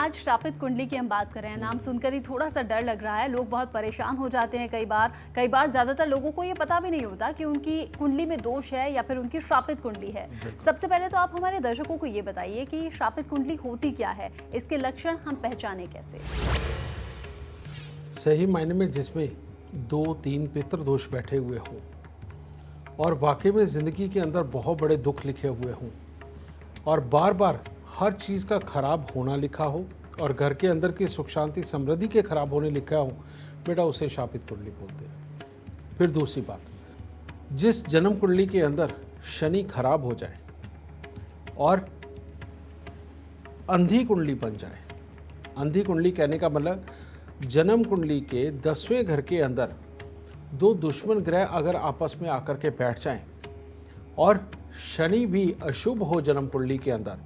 आज श्रापित कुंडली की हम बात कर रहे हैं। नाम सुनकर ही थोड़ा सा डर लग रहा है, लोग बहुत परेशान हो जाते हैं। कई बार ज़्यादातर लोगों को ये पता भी नहीं होता कि उनकी कुंडली में दोष है या फिर उनकी श्रापित कुंडली है। सबसे पहले तो आप हमारे दर्शकों को ये बताइए कि श्रापित कुंडली होती क्या है, इसके लक्षण हम पहचाने कैसे? सही मायने में जिसमें 2-3 पितृदोष बैठे हुए हों और वाकई में ज़िंदगी के अंदर बहुत बड़े दुख लिखे हुए हों और बार बार हर चीज़ का खराब होना लिखा हो और घर के अंदर की सुख शांति समृद्धि के खराब होने लिखा हो, बेटा उसे शापित कुंडली बोलते हैं। फिर दूसरी बात, जिस जन्म कुंडली के अंदर शनि खराब हो जाए और अंधी कुंडली बन जाए, अंधी कुंडली कहने का मतलब जन्म कुंडली के 10वें घर के अंदर 2 दुश्मन ग्रह अगर आपस में आकर के बैठ जाएं और शनि भी अशुभ हो जन्म कुंडली के अंदर,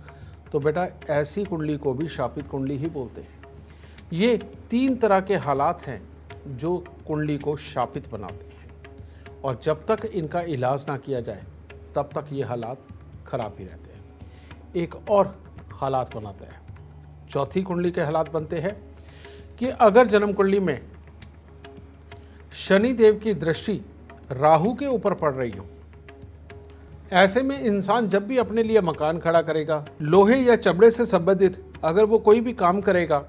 तो बेटा ऐसी कुंडली को भी शापित कुंडली ही बोलते हैं। ये 3 तरह के हालात हैं जो कुंडली को शापित बनाते हैं और जब तक इनका इलाज ना किया जाए तब तक ये हालात खराब ही रहते हैं। एक और हालात बनाते हैं, चौथी कुंडली के हालात बनते हैं कि अगर जन्म कुंडली में शनि देव की दृष्टि राहु के ऊपर पड़ रही हो, ऐसे में इंसान जब भी अपने लिए मकान खड़ा करेगा, लोहे या चमड़े से संबंधित अगर वो कोई भी काम करेगा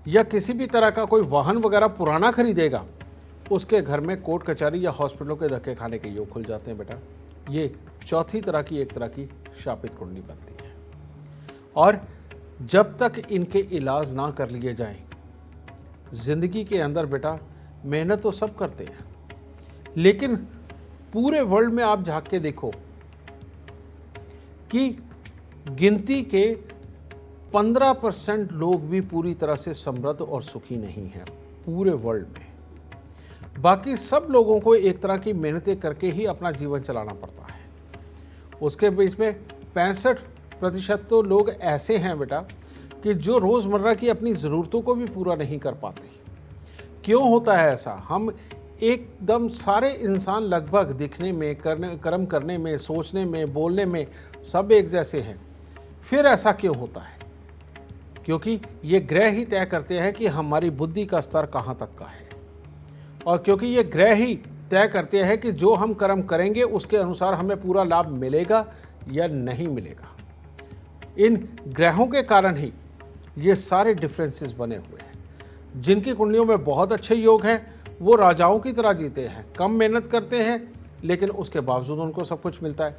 या किसी भी तरह का कोई वाहन वगैरह पुराना खरीदेगा, उसके घर में कोर्ट कचहरी या हॉस्पिटलों के धक्के खाने के योग खुल जाते हैं। बेटा ये चौथी तरह की एक तरह की शापित कुंडली बनती है और जब तक इनके इलाज ना कर लिए जाएं, जिंदगी के अंदर बेटा मेहनत तो सब करते हैं, लेकिन पूरे वर्ल्ड में आप झांक के देखो कि गिनती के 15% लोग भी पूरी तरह से समृद्ध और सुखी नहीं हैं पूरे वर्ल्ड में। बाकी सब लोगों को एक तरह की मेहनतें करके ही अपना जीवन चलाना पड़ता है। उसके बीच में 65% तो लोग ऐसे हैं बेटा कि जो रोज़मर्रा की अपनी ज़रूरतों को भी पूरा नहीं कर पाते। क्यों होता है ऐसा? हम एकदम सारे इंसान लगभग दिखने में, कर्म करने में, सोचने में, बोलने में सब एक जैसे हैं। फिर ऐसा क्यों होता है? क्योंकि ये ग्रह ही तय करते हैं कि हमारी बुद्धि का स्तर कहाँ तक का है और क्योंकि ये ग्रह ही तय करते हैं कि जो हम कर्म करेंगे उसके अनुसार हमें पूरा लाभ मिलेगा या नहीं मिलेगा। इन ग्रहों के कारण ही ये सारे डिफरेंसेस बने हुए हैं। जिनकी कुंडलियों में बहुत अच्छे योग हैं वो राजाओं की तरह जीते हैं, कम मेहनत करते हैं लेकिन उसके बावजूद उनको सब कुछ मिलता है।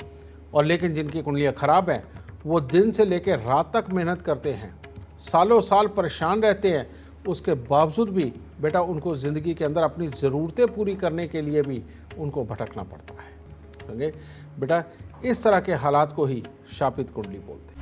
और लेकिन जिनकी कुंडलियाँ खराब हैं वो दिन से लेकर रात तक मेहनत करते हैं, सालों साल परेशान रहते हैं, उसके बावजूद भी बेटा उनको ज़िंदगी के अंदर अपनी ज़रूरतें पूरी करने के लिए भी उनको भटकना पड़ता है। समझे बेटा, इस तरह के हालात को ही शापित कुंडली बोलते हैं।